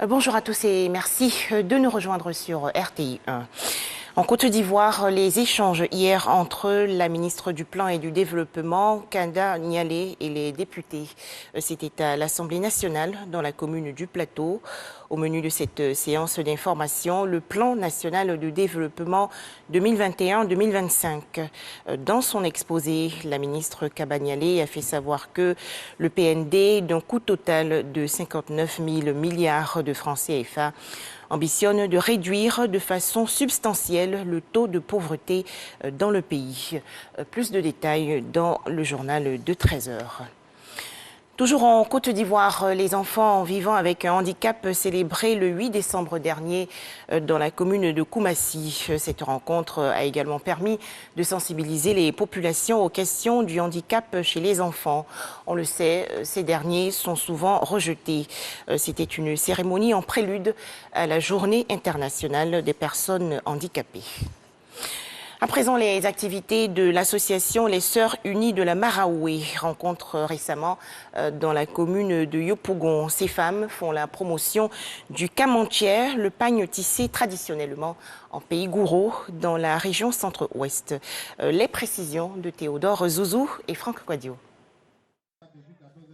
Bonjour à tous et merci de nous rejoindre sur RTI 1. En Côte d'Ivoire, les échanges hier entre la ministre du Plan et du Développement, Kanda Nialé, et les députés, c'était à l'Assemblée nationale dans la commune du Plateau. Au menu de cette séance d'information, le Plan national de développement 2021-2025. Dans son exposé, la ministre Kaba Nialé a fait savoir que le PND, d'un coût total de 59 000 milliards de francs CFA, ambitionne de réduire de façon substantielle le taux de pauvreté dans le pays. Plus de détails dans le journal de 13 heures. Toujours en Côte d'Ivoire, les enfants vivant avec un handicap célébrés le 8 décembre dernier dans la commune de Koumassi. Cette rencontre a également permis de sensibiliser les populations aux questions du handicap chez les enfants. On le sait, ces derniers sont souvent rejetés. C'était une cérémonie en prélude à la Journée internationale des personnes handicapées. À présent, les activités de l'association Les Sœurs Unies de la Maraoué, rencontre récemment dans la commune de Yopougon. Ces femmes font la promotion du kamantier, le pagne tissé traditionnellement en pays gouro dans la région centre-ouest. Les précisions de Théodore Zouzou et Franck Quadio.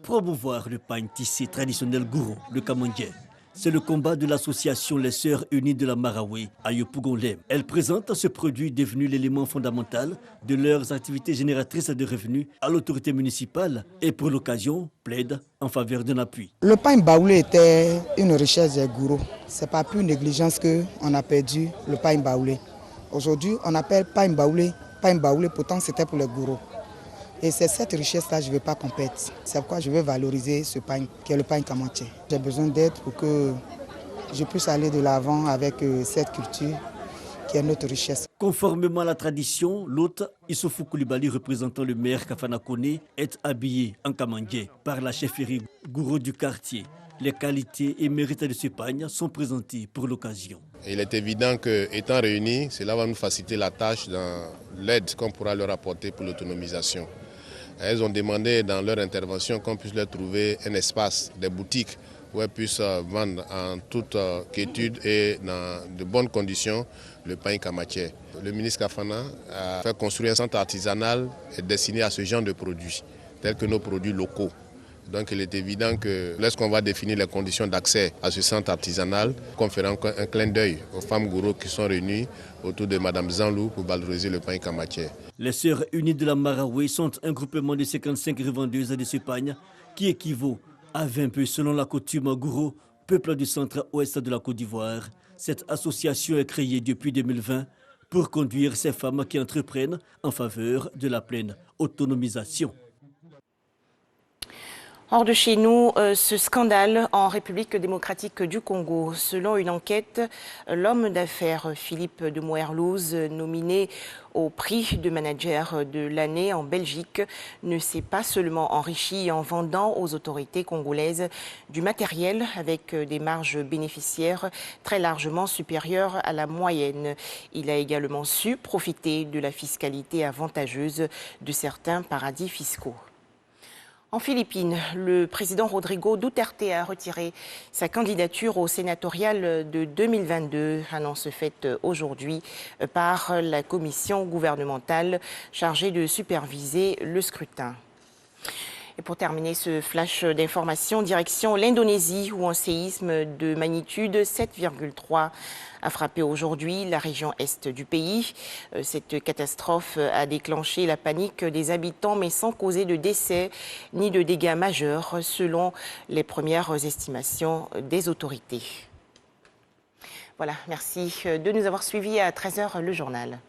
Promouvoir le pagne tissé traditionnel gouro, le kamantier. C'est le combat de l'association Les Sœurs Unies de la Maraoué à Yopougon-Lem. Elle présente ce produit devenu l'élément fondamental de leurs activités génératrices de revenus à l'autorité municipale et pour l'occasion plaide en faveur d'un appui. Le pain baoulé était une richesse des gourous. Ce n'est pas plus négligence qu'on a perdu le pain baoulé. Aujourd'hui, on appelle pain baoulé, pourtant c'était pour les gourous. Et c'est cette richesse-là que je ne veux pas qu'on perde. C'est pourquoi je veux valoriser ce pain, qui est le pain kamantier. J'ai besoin d'aide pour que je puisse aller de l'avant avec cette culture qui est notre richesse. Conformément à la tradition, l'hôte Issoufou Koulibaly, représentant le maire Kafana Koné, est habillé en kamantier par la chefferie gourou du quartier. Les qualités et mérites de ce pagne sont présentés pour l'occasion. Il est évident qu'étant réunis, cela va nous faciliter la tâche dans l'aide qu'on pourra leur apporter pour l'autonomisation. Elles ont demandé dans leur intervention qu'on puisse leur trouver un espace, des boutiques où elles puissent vendre en toute quiétude et dans de bonnes conditions le pain kamantier. Le ministre Kafana a fait construire un centre artisanal destiné à ce genre de produits, tels que nos produits locaux. Donc il est évident que lorsqu'on va définir les conditions d'accès à ce centre artisanal, qu'on fera un clin d'œil aux femmes gourous qui sont réunies autour de Mme Zanlou pour valoriser le pain kamantier. Les Sœurs Unies de la Maraoué sont un groupement de 55 revendeuses de ce pagne qui équivaut à 20 peu selon la coutume gourou, peuple du centre-ouest de la Côte d'Ivoire. Cette association est créée depuis 2020 pour conduire ces femmes qui entreprennent en faveur de la pleine autonomisation. Hors de chez nous, ce scandale en République démocratique du Congo. Selon une enquête, l'homme d'affaires Philippe de Moerlouz, nominé au prix de manager de l'année en Belgique, ne s'est pas seulement enrichi en vendant aux autorités congolaises du matériel avec des marges bénéficiaires très largement supérieures à la moyenne. Il a également su profiter de la fiscalité avantageuse de certains paradis fiscaux. En Philippines, le président Rodrigo Duterte a retiré sa candidature au sénatorial de 2022, annonce faite aujourd'hui par la commission gouvernementale chargée de superviser le scrutin. Et pour terminer ce flash d'information, direction l'Indonésie où un séisme de magnitude 7,3 a frappé aujourd'hui la région est du pays. Cette catastrophe a déclenché la panique des habitants mais sans causer de décès ni de dégâts majeurs selon les premières estimations des autorités. Voilà, merci de nous avoir suivis à 13 h le journal.